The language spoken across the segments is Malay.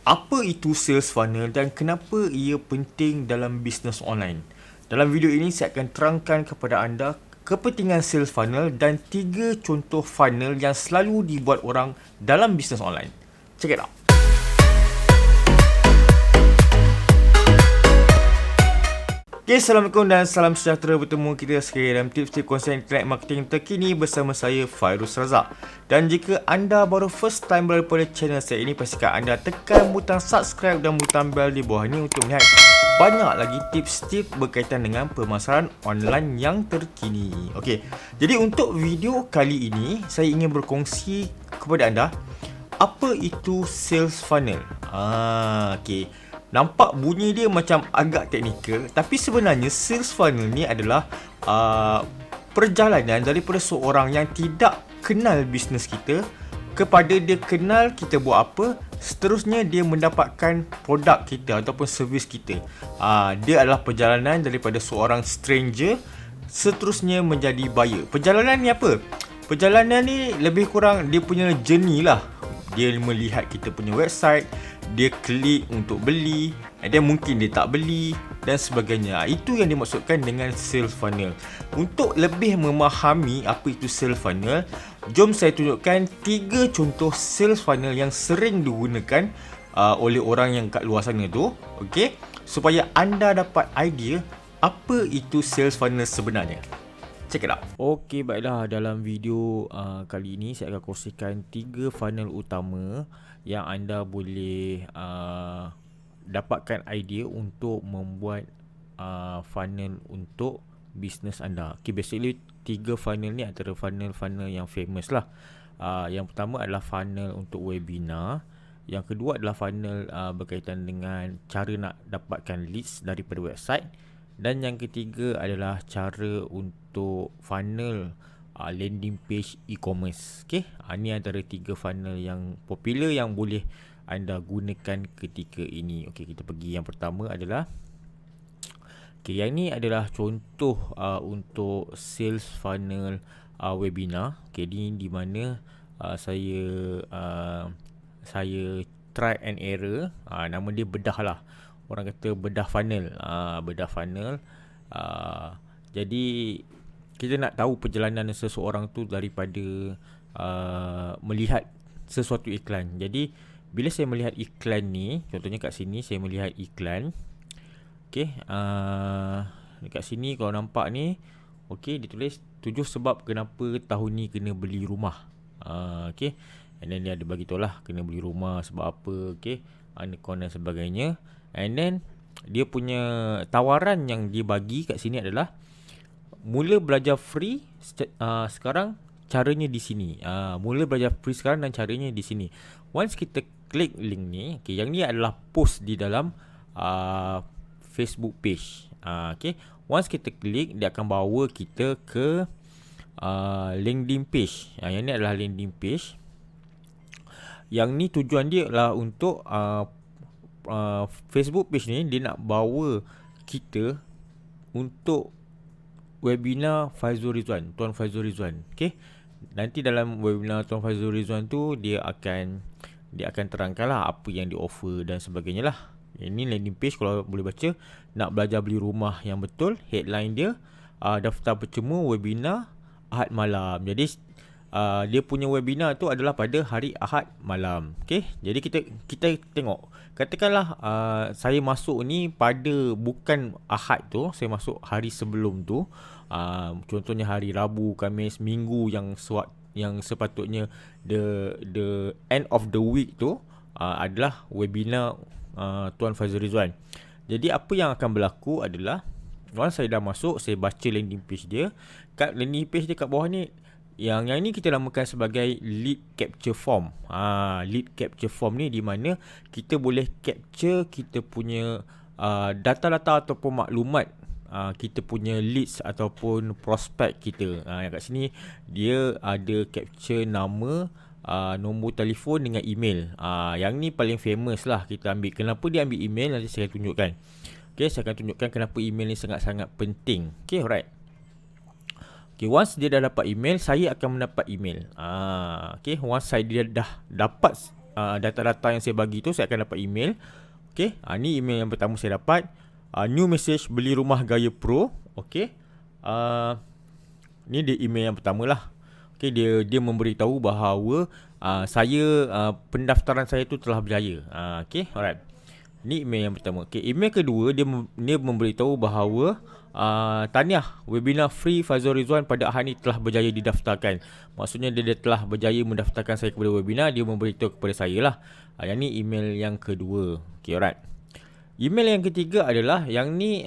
Apa itu sales funnel dan kenapa ia penting dalam bisnes online? Dalam video ini saya akan terangkan kepada anda kepentingan sales funnel dan 3 contoh funnel yang selalu dibuat orang dalam bisnes online. Check it out. Okay, Assalamualaikum dan salam sejahtera. Bertemu kita sekali dalam tips-tips konsen internet marketing terkini bersama saya Fairuz Razak. Dan jika anda baru first time berada pada channel saya ini, pastikan anda tekan butang subscribe dan butang bell di bawah ini untuk melihat banyak lagi tips-tips berkaitan dengan pemasaran online yang terkini. Okey, jadi untuk video kali ini saya ingin berkongsi kepada anda apa itu sales funnel. Okey. Nampak bunyi dia macam agak teknikal, tapi sebenarnya sales funnel ni adalah perjalanan daripada seorang yang tidak kenal bisnes kita kepada dia kenal kita buat apa, seterusnya dia mendapatkan produk kita ataupun servis kita. Dia adalah perjalanan daripada seorang stranger seterusnya menjadi buyer. Perjalanan ni apa? Perjalanan ni lebih kurang dia punya journey lah. Dia melihat kita punya website, dia klik untuk beli, dan mungkin dia tak beli dan sebagainya. Itu yang dimaksudkan dengan sales funnel. Untuk lebih memahami apa itu sales funnel, jom saya tunjukkan 3 contoh sales funnel yang sering digunakan oleh orang yang kat luar sana tu, okey, supaya anda dapat idea apa itu sales funnel sebenarnya. Check it out. Okey, baiklah, dalam video kali ini saya akan kongsikan 3 funnel utama yang anda boleh dapatkan idea untuk membuat funnel untuk bisnes anda. Okay, basically 3 funnel ni antara funnel-funnel yang famous lah. Yang pertama adalah funnel untuk webinar. Yang kedua adalah funnel berkaitan dengan cara nak dapatkan leads daripada website. Dan yang ketiga adalah cara untuk funnel landing page e-commerce. Okay, ini antara 3 funnel yang popular yang boleh anda gunakan ketika ini. Okay, kita pergi yang pertama adalah, okay, yang ni adalah contoh untuk sales funnel webinar. Okay, ini di mana saya try and error. Nama dia bedah lah. Orang kata bedah funnel. Bedah funnel. Jadi kita nak tahu perjalanan seseorang tu daripada melihat sesuatu iklan. Jadi bila saya melihat iklan ni, contohnya kat sini saya melihat iklan. Okey, dekat sini kalau nampak ni, okey, ditulis 7 sebab kenapa tahun ni kena beli rumah. Okey, and then dia ada bagi tahu lah kena beli rumah sebab apa, okey, Anikon dan sebagainya. And then dia punya tawaran yang dia bagi kat sini adalah mula belajar free sekarang, caranya di sini. Mula belajar free sekarang dan caranya di sini. Once kita klik link ni, okay, yang ni adalah post di dalam Facebook page. Okay, once kita klik, dia akan bawa kita ke landing page. Yang ni adalah landing page. Yang ni tujuan dia adalah untuk Facebook page ni dia nak bawa kita untuk webinar Faizul Rizwan, Tuan Faizul Rizwan. Okay, nanti dalam webinar Tuan Faizul Rizwan tu dia akan terangkan lah apa yang di offer dan sebagainya lah. Ini landing page, kalau boleh baca, nak belajar beli rumah yang betul. Headline dia, daftar percuma webinar Ahad malam. Jadi dia punya webinar tu adalah pada hari Ahad malam. Okay, jadi kita tengok. Katakanlah saya masuk ni pada bukan Ahad tu, saya masuk hari sebelum tu. Contohnya hari Rabu, Khamis, Minggu yang sepatutnya the end of the week tu adalah webinar Tuan Faizul Rizwan. Jadi apa yang akan berlaku adalah, once saya dah masuk, saya baca landing page dia. Kat landing page dia kat bawah ni, yang ni kita namakan sebagai lead capture form. Lead capture form ni di mana kita boleh capture kita punya data-data ataupun maklumat kita punya leads ataupun prospek kita. Yang kat sini dia ada capture nama, nombor telefon dengan email. Yang ni paling famous lah kita ambil. Kenapa dia ambil email, nanti saya akan tunjukkan. Okay, saya akan tunjukkan kenapa email ni sangat-sangat penting. Okay, alright. Okay, once dia dah dapat email, saya akan mendapat email. Okay, once saya dah dapat data-data yang saya bagi tu, saya akan dapat email. Okey, ni email yang pertama saya dapat. New message beli rumah gaya pro. Okey. Ni dia email yang pertama lah. Okey, dia memberitahu bahawa pendaftaran saya tu telah berjaya. Okey, alright. Ni email yang pertama. Okey, email kedua dia memberitahu bahawa tahniah, webinar free Faizul Rizwan pada hari ini telah berjaya didaftarkan. Maksudnya dia telah berjaya mendaftarkan saya kepada webinar, dia memberitahu kepada saya lah. Yang ni email yang kedua. Okey, alright. Email yang ketiga adalah yang ni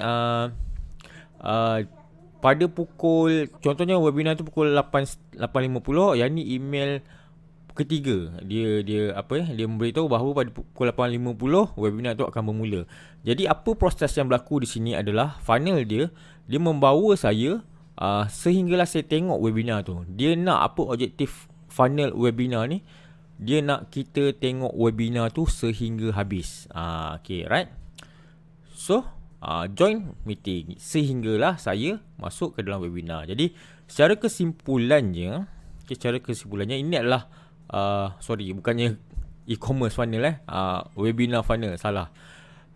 pada pukul, contohnya webinar tu pukul 8.50, yang ni email ketiga. Dia memberitahu bahawa pada pukul 8.50 webinar tu akan bermula. Jadi apa proses yang berlaku di sini adalah funnel dia membawa saya sehinggalah saya tengok webinar tu. Dia nak apa objektif funnel webinar ni? Dia nak kita tengok webinar tu sehingga habis. Okay, right? So, join meeting sehinggalah saya masuk ke dalam webinar. Jadi, secara kesimpulannya ini adalah bukannya e-commerce funnel webinar funnel, salah.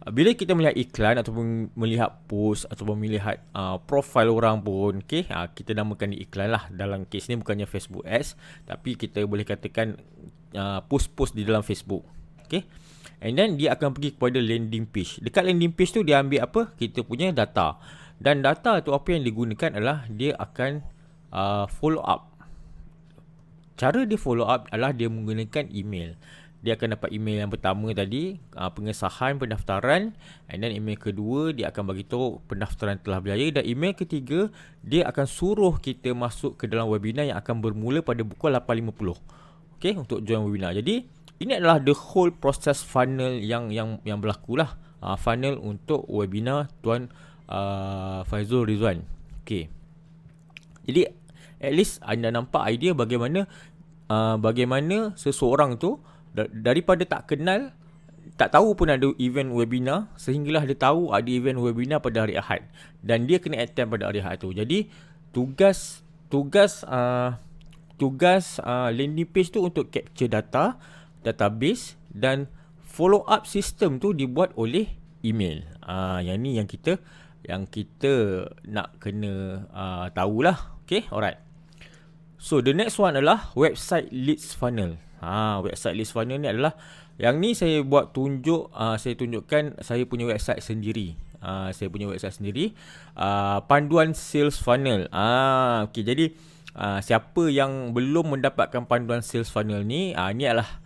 Bila kita melihat iklan ataupun melihat post ataupun melihat profil orang pun, kita namakan dia iklan lah. Dalam kes ni bukannya Facebook ads, tapi kita boleh katakan post-post di dalam Facebook. Okay, and then dia akan pergi kepada landing page. Dekat landing page tu dia ambil apa? Kita punya data. Dan data tu apa yang digunakan adalah dia akan follow up. Cara dia follow up adalah dia menggunakan email. Dia akan dapat email yang pertama tadi, pengesahan pendaftaran, and then email kedua dia akan bagi tahu pendaftaran telah berjaya, dan email ketiga dia akan suruh kita masuk ke dalam webinar yang akan bermula pada pukul 8.50. Okey, untuk join webinar. Jadi ini adalah the whole process funnel yang berlaku lah. Funnel untuk webinar Tuan Faizul Rizwan. Okey. Jadi at least anda nampak idea bagaimana seseorang tu daripada tak kenal, tak tahu pun ada event webinar, sehinggalah dia tahu ada event webinar pada hari Ahad dan dia kena attend pada hari Ahad tu. Jadi tugas landing page tu untuk capture database, dan follow up system tu dibuat oleh email. Yang ni yang kita nak kena tahulah. Okay, alright. So the next one adalah website leads funnel. Website leads funnel ni adalah yang ni saya buat saya tunjukkan saya punya website sendiri. Panduan sales funnel. Okay, jadi siapa yang belum mendapatkan panduan sales funnel ni, ni adalah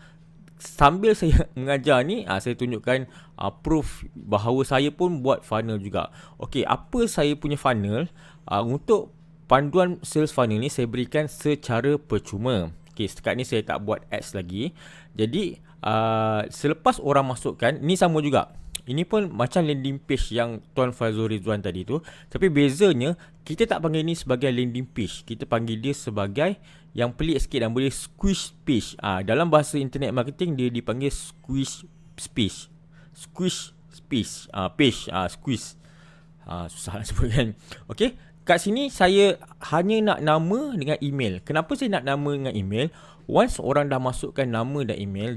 sambil saya mengajar ni, saya tunjukkan proof bahawa saya pun buat funnel juga. Okay, apa saya punya funnel? Untuk panduan sales funnel ni saya berikan secara percuma. Okay, setakat ni saya tak buat ads lagi. Jadi selepas orang masukkan, ni sama juga. Ini pun macam landing page yang Tuan Faizul Rizwan tadi tu. Tapi bezanya, kita tak panggil ni sebagai landing page. Kita panggil dia sebagai yang pelik sikit dan boleh squish page. Dalam bahasa internet marketing, dia dipanggil squish page. Squish page. Squish. Susah nak sebut kan. Okay. Kat sini saya hanya nak nama dengan email. Kenapa saya nak nama dengan email? Once orang dah masukkan nama dan email,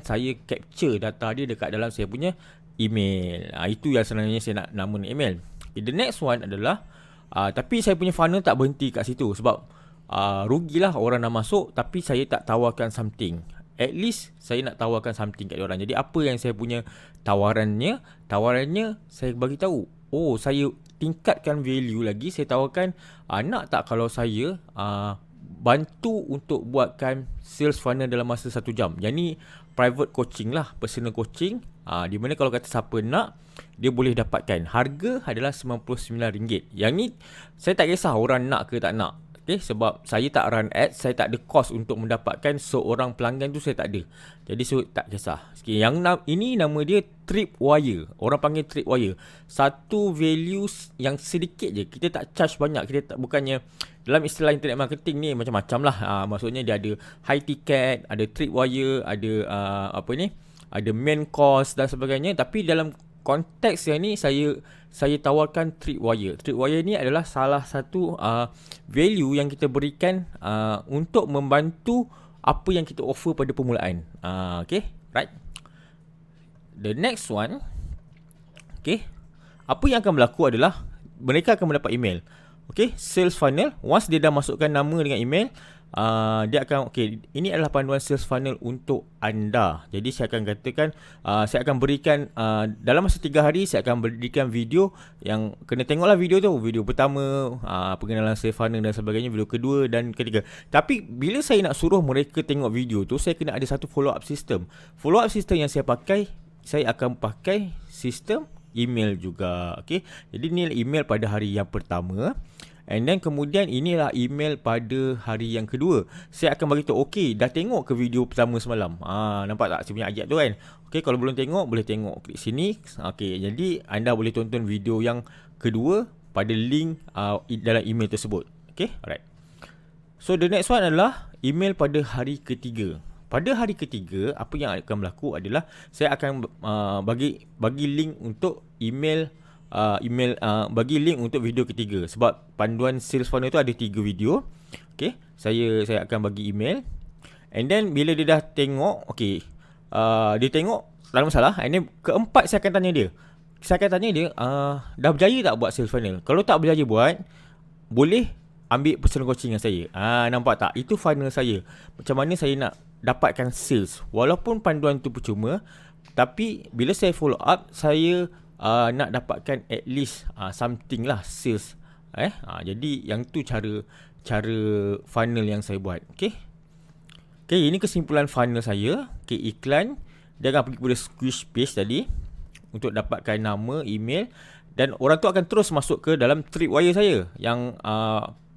saya capture data dia dekat dalam saya punya email. Itu yang sebenarnya saya nak nama dengan email. Okay, the next one adalah tapi saya punya funnel tak berhenti kat situ, sebab rugilah orang dah masuk tapi saya tak tawarkan something. At least saya nak tawarkan something kat diorang. Jadi apa yang saya punya tawarannya saya bagi tahu. Saya tingkatkan value lagi. Saya tawarkan, nak tak kalau saya bantu untuk buatkan sales funnel dalam masa 1 jam. Yang ni private coaching lah, personal coaching. Di mana kalau kata siapa nak, dia boleh dapatkan. Harga adalah RM99. Yang ni saya tak kisah orang nak ke tak nak. Okay, sebab saya tak run ads, saya tak ada cost untuk mendapatkan seorang pelanggan tu, saya tak ada. Jadi saya tak kisah. Okay, ini nama dia Tripwire. Orang panggil Tripwire. Satu values yang sedikit je. Kita tak charge banyak. Kita tak, bukannya dalam istilah internet marketing ni macam-macam lah. Maksudnya dia ada high ticket, ada Tripwire, ada ada main cost dan sebagainya. Tapi dalam konteks yang ni saya tawarkan Tripwire. Tripwire ni adalah salah satu value yang kita berikan untuk membantu apa yang kita offer pada permulaan. Okay, right. The next one, okay, apa yang akan berlaku adalah mereka akan mendapat email. Okay, sales funnel. Once dia dah masukkan nama dengan email, dia akan, okay, ini adalah panduan sales funnel untuk anda. Jadi saya akan katakan, saya akan berikan dalam masa 3 hari saya akan berikan video yang kena tengoklah video tu. Video pertama, pengenalan sales funnel dan sebagainya, video kedua dan ketiga. Tapi bila saya nak suruh mereka tengok video tu, saya kena ada satu follow up system. Follow up system yang saya pakai, saya akan pakai sistem email juga. Okay, jadi ni email pada hari yang pertama. And then kemudian inilah email pada hari yang kedua. Saya akan beritahu, okay, dah tengok ke video pertama semalam? Nampak tak saya punya ayat tu kan? Okay, kalau belum tengok, boleh tengok klik sini. Okay, jadi anda boleh tonton video yang kedua pada link dalam email tersebut. Okay, alright. So the next one adalah email pada hari ketiga. Pada hari ketiga, apa yang akan berlaku adalah saya akan bagi link untuk bagi link untuk video ketiga. Sebab panduan sales funnel tu ada 3 video. Okay, saya akan bagi email. And then bila dia dah tengok, okay, dia tengok, tak ada masalah. And then keempat saya akan tanya dia. Saya akan tanya dia, dah berjaya tak buat sales funnel? Kalau tak berjaya buat, boleh ambil personal coaching dengan saya. Nampak tak? Itu funnel saya. Macam mana saya nak dapatkan sales. Walaupun panduan tu percuma, tapi bila saya follow up, saya nak dapatkan at least something lah, sales. Jadi yang tu cara funnel yang saya buat. Okay, ini kesimpulan funnel saya. Okay, iklan, dia akan pergi kepada squish page tadi untuk dapatkan nama, email, dan orang tu akan terus masuk ke dalam tripwire saya yang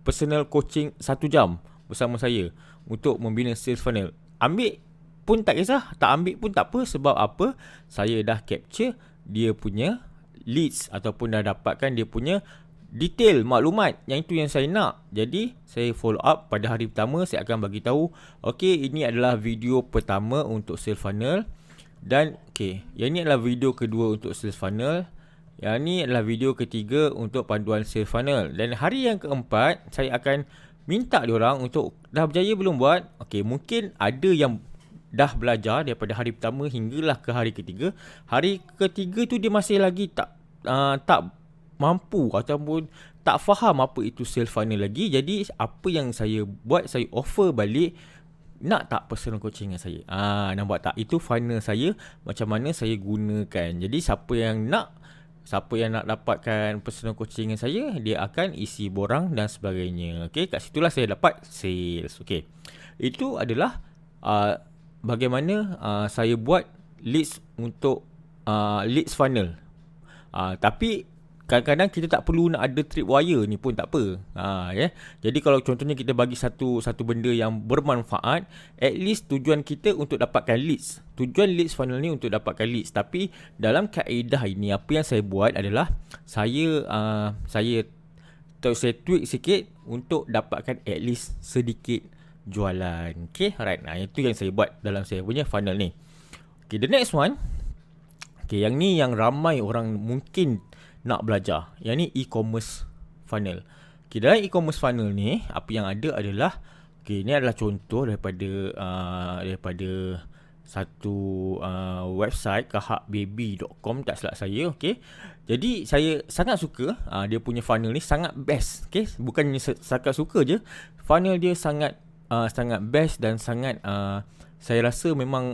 personal coaching 1 jam bersama saya untuk membina sales funnel. Ambil pun tak kisah, tak ambil pun tak apa. Sebab apa? Saya dah capture dia punya leads ataupun dah dapatkan dia punya detail maklumat. Yang itu yang saya nak. Jadi saya follow up pada hari pertama. Saya akan bagi tahu, okey, ini adalah video pertama untuk sales funnel, dan okey, yang ini adalah video kedua untuk sales funnel, yang ini adalah video ketiga untuk panduan sales funnel. Dan hari yang keempat saya akan minta diorang untuk, dah berjaya belum buat? Okey, mungkin ada yang dah belajar daripada hari pertama hinggalah ke hari ketiga. Hari ketiga tu dia masih lagi tak mampu ataupun tak faham apa itu sales funnel lagi. Jadi apa yang saya buat, saya offer balik, nak tak personal coaching dengan saya? Nampak tak? Itu funnel saya, macam mana saya gunakan. Jadi siapa yang nak dapatkan personal coaching dengan saya, dia akan isi borang dan sebagainya. Okey, kat situlah saya dapat sales. Okey, itu adalah bagaimana saya buat leads untuk leads funnel. Tapi kadang-kadang kita tak perlu nak ada tripwire ni pun tak apa. Jadi kalau contohnya kita bagi satu benda yang bermanfaat, at least tujuan kita untuk dapatkan leads. Tujuan leads funnel ni untuk dapatkan leads. Tapi dalam kaedah ini, apa yang saya buat adalah saya tweak sikit untuk dapatkan at least sedikit jualan. Okay, alright. Itu yang saya buat dalam saya punya funnel ni. Okay, the next one. Okay, yang ni yang ramai orang mungkin nak belajar. Yang ni e-commerce funnel. Okay, dalam e-commerce funnel ni, apa yang ada adalah, okay, ni adalah contoh daripada satu website, kahakbaby.com, tak silap saya. Okay, jadi saya sangat suka dia punya funnel ni, sangat best. Okay, bukannya setakat suka je, funnel dia sangat best dan sangat saya rasa memang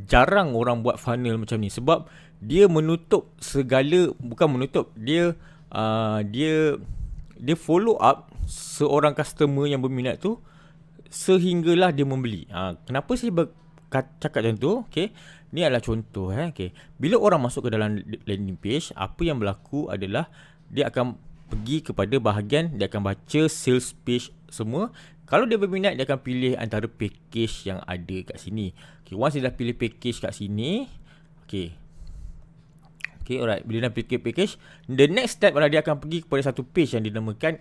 jarang orang buat funnel macam ni. Sebab dia menutup segala, bukan menutup, dia follow up seorang customer yang berminat tu sehinggalah dia membeli. Kenapa saya cakap macam tu? Okay, ni adalah contoh. Okay, bila orang masuk ke dalam landing page, apa yang berlaku adalah dia akan pergi kepada bahagian, dia akan baca sales page semua. Kalau dia berminat, dia akan pilih antara package yang ada kat sini. Okay, once dia dah pilih package kat sini, okay, alright. Bila dah pilih package, the next step adalah dia akan pergi kepada satu page yang dinamakan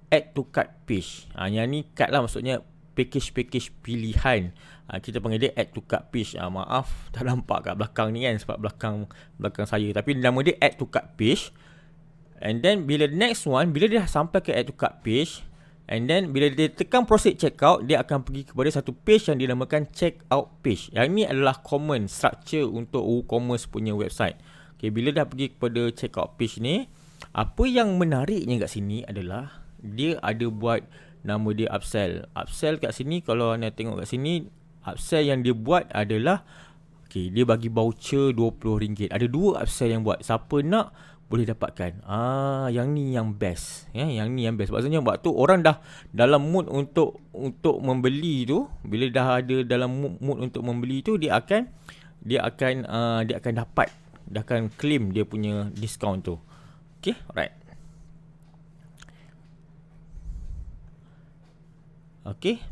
add to cart page. Yang ni cart lah, maksudnya package pilihan. Kita panggil dia add to cart page. Maaf, tak nampak kat belakang ni kan, sebab belakang saya. Tapi nama dia add to cart page. And then bila next one, bila dia dah sampai ke add to cart page, And then bila dia tekan proceed checkout, dia akan pergi kepada satu page yang dinamakan checkout page. Yang ni adalah common structure untuk WooCommerce punya website. Okay, bila dah pergi kepada checkout page ni, apa yang menariknya kat sini adalah dia ada buat nama dia upsell. Upsell kat sini, kalau anda tengok kat sini, upsell yang dia buat adalah dia bagi voucher RM20. Ada 2 upsell yang buat. Siapa nak boleh dapatkan. Yang ni yang best. Yang ni yang best. Maksudnya waktu orang dah dalam mood untuk membeli tu, bila dah ada dalam mood untuk membeli tu, dia akan dapat, dia akan claim dia punya diskaun tu. Okay, alright. Okay.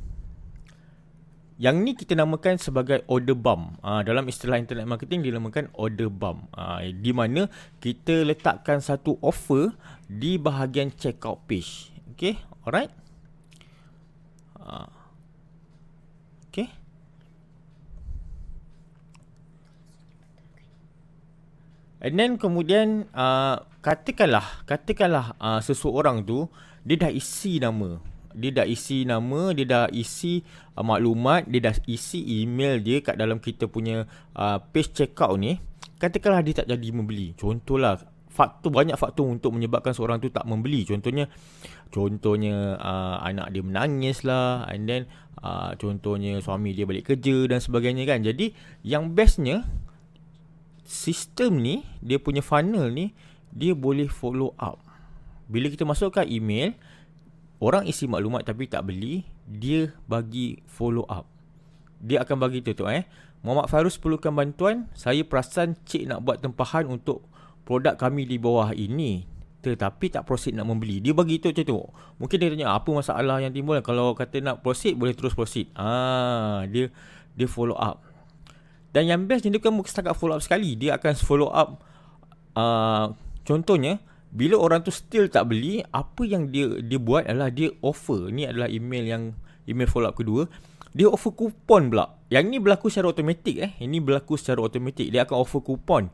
Yang ni kita namakan sebagai order bump. Dalam istilah internet marketing dinamakan order bump. Di mana kita letakkan satu offer di bahagian checkout page. Okay, alright. Okay. And then kemudian katakanlah seseorang tu dia dah isi nama. Dia dah isi maklumat, dia dah isi email dia kat dalam kita punya page checkout ni. Katakanlah dia tak jadi membeli. Contohlah, banyak faktor untuk menyebabkan seorang tu tak membeli. Contohnya anak dia menangis lah, and then contohnya suami dia balik kerja dan sebagainya kan. Jadi yang bestnya, sistem ni, dia punya funnel ni, dia boleh follow up. Bila kita masukkan email, orang isi maklumat tapi tak beli, dia bagi follow up. Dia akan bagi tu Muhammad Fairuz perlukan bantuan. Saya perasan cik nak buat tempahan untuk produk kami di bawah ini, tetapi tak proceed nak membeli. Dia bagi tu macam tu. Mungkin dia tanya apa masalah yang timbul. Kalau kata nak proceed, boleh terus proceed. Dia follow up. Dan yang best, dia bukan setakat follow up sekali. Dia akan follow up. Contohnya, bila orang tu still tak beli, apa yang dia buat adalah dia offer. Ni adalah email follow up kedua. Dia offer kupon pula. Yang ni berlaku secara automatik. Ini berlaku secara automatik. Dia akan offer kupon.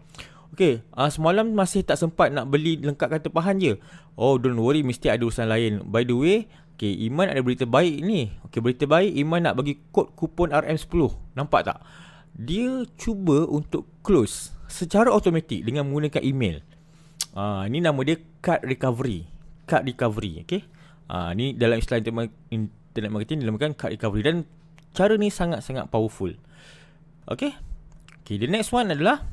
Okay, semalam masih tak sempat nak beli lengkapkan tempahan je. Oh, don't worry, mesti ada urusan lain. By the way, Iman ada berita baik ni. Berita baik, Iman nak bagi kod kupon RM10. Nampak tak? Dia cuba untuk close secara automatik dengan menggunakan email. Ni nama dia card recovery. Okay. Ni dalam istilah internet marketing dinamakan card recovery. Dan cara ni sangat-sangat powerful. Okay, the next one adalah,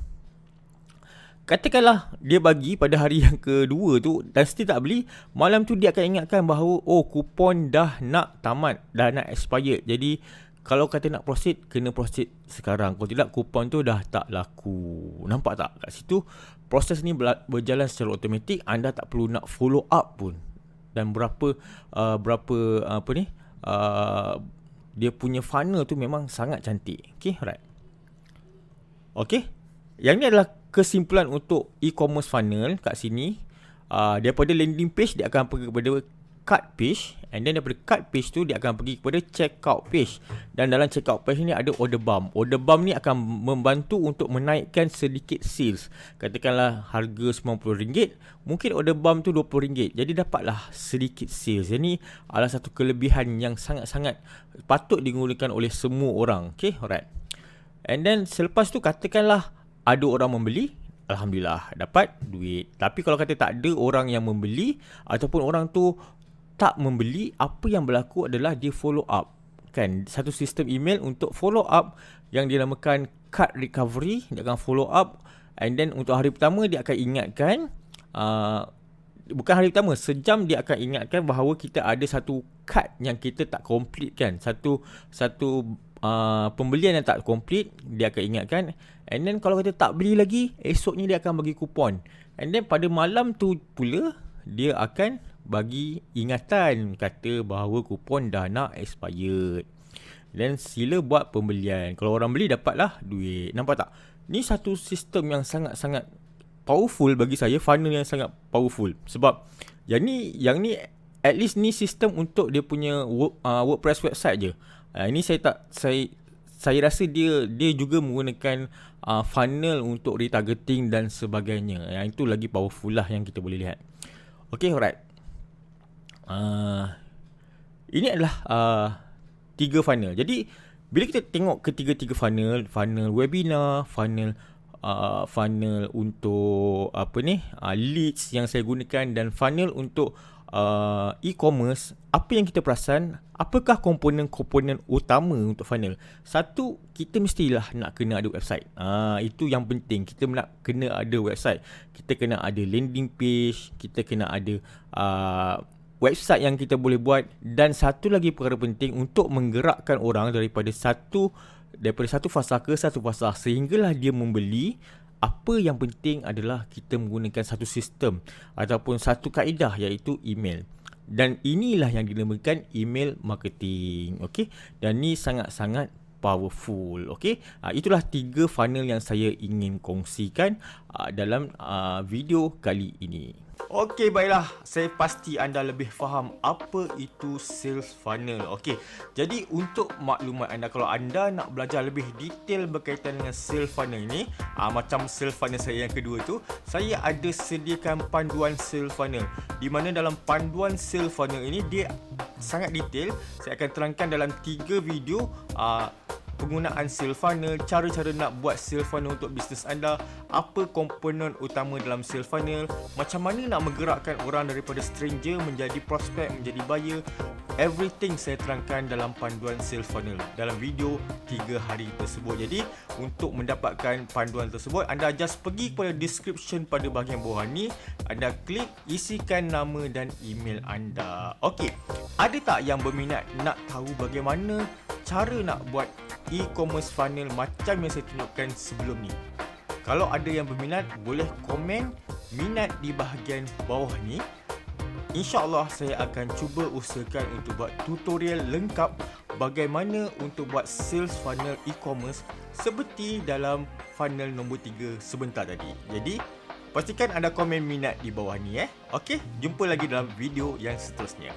katakanlah dia bagi pada hari yang kedua tu dan still tak beli. Malam tu dia akan ingatkan bahawa kupon dah nak tamat, dah nak expired. Jadi kalau kata nak proceed, kena proceed sekarang. Kalau tidak, kupon tu dah tak laku. Nampak tak? Kat situ proses ni berjalan secara automatik. Anda tak perlu nak follow up pun. Dan dia punya funnel tu memang sangat cantik. Okay, right. Okay, yang ni adalah kesimpulan untuk e-commerce funnel kat sini. Daripada landing page, dia akan pergi kepada cart page, and then daripada cart page tu dia akan pergi kepada checkout page. Dan dalam checkout page ni ada order bump. Order bump ni akan membantu untuk menaikkan sedikit sales. Katakanlah harga RM90, mungkin order bump tu RM20, jadi dapatlah sedikit sales. Ini adalah satu kelebihan yang sangat-sangat patut digunakan oleh semua orang. Okay, alright. And then selepas tu, katakanlah ada orang membeli, alhamdulillah dapat duit. Tapi kalau kata tak ada orang yang membeli, ataupun orang tu tak membeli, apa yang berlaku adalah dia follow up. Kan, satu sistem email untuk follow up yang dinamakan card recovery. Dia akan follow up, and then untuk hari pertama dia akan ingatkan, bukan hari pertama, sejam dia akan ingatkan bahawa kita ada satu card yang kita tak complete kan. Satu pembelian yang tak complete, dia akan ingatkan. And then kalau kita tak beli lagi, esoknya dia akan bagi kupon. And then pada malam tu pula, dia akan bagi ingatan, kata bahawa kupon dah nak expired. Dan sila buat pembelian. Kalau orang beli, dapatlah duit. Nampak tak? Ni satu sistem yang sangat-sangat powerful bagi saya. Funnel yang sangat powerful. Sebab yang ni at least ni sistem untuk dia punya WordPress website je. Ini saya rasa dia juga menggunakan funnel untuk retargeting dan sebagainya. Yang itu lagi powerful lah yang kita boleh lihat. Okay, alright. Ini adalah 3 funnel. Jadi bila kita tengok ketiga-tiga funnel, funnel webinar, funnel untuk leads yang saya gunakan, dan funnel untuk e-commerce, apa yang kita perasan, apakah komponen-komponen utama untuk funnel? Satu, kita mestilah nak kena ada website. Itu yang penting. Kita nak kena ada website. Kita kena ada landing page, kita kena ada website yang kita boleh buat. Dan satu lagi perkara penting untuk menggerakkan orang daripada satu fasal ke satu fasal sehinggalah dia membeli. Apa yang penting adalah kita menggunakan satu sistem ataupun satu kaedah, iaitu email. Dan inilah yang dinamakan email marketing. Okey, dan ni sangat-sangat powerful. Okey, itulah 3 funnel yang saya ingin kongsikan dalam video kali ini. Okey, baiklah. Saya pasti anda lebih faham apa itu sales funnel. Okey, jadi untuk maklumat anda, kalau anda nak belajar lebih detail berkaitan dengan sales funnel ini, macam sales funnel saya yang kedua tu, saya ada sediakan panduan sales funnel, di mana dalam panduan sales funnel ini dia sangat detail. Saya akan terangkan dalam 3 video penggunaan sales funnel, cara-cara nak buat sales funnel untuk bisnes anda, apa komponen utama dalam sales funnel, macam mana nak menggerakkan orang daripada stranger menjadi prospek, menjadi buyer. Everything saya terangkan dalam panduan sales funnel dalam video 3 hari tersebut. Jadi untuk mendapatkan panduan tersebut, anda just pergi kepada description pada bahagian bawah ni, anda klik, isikan nama dan email anda. Okey, ada tak yang berminat nak tahu bagaimana cara nak buat e-commerce funnel macam yang saya tunjukkan sebelum ni? Kalau ada yang berminat, boleh komen minat di bahagian bawah ni. InsyaAllah saya akan cuba usahakan untuk buat tutorial lengkap bagaimana untuk buat sales funnel e-commerce seperti dalam funnel nombor 3 sebentar tadi. Jadi pastikan anda komen minat di bawah ni. Okey, jumpa lagi dalam video yang seterusnya.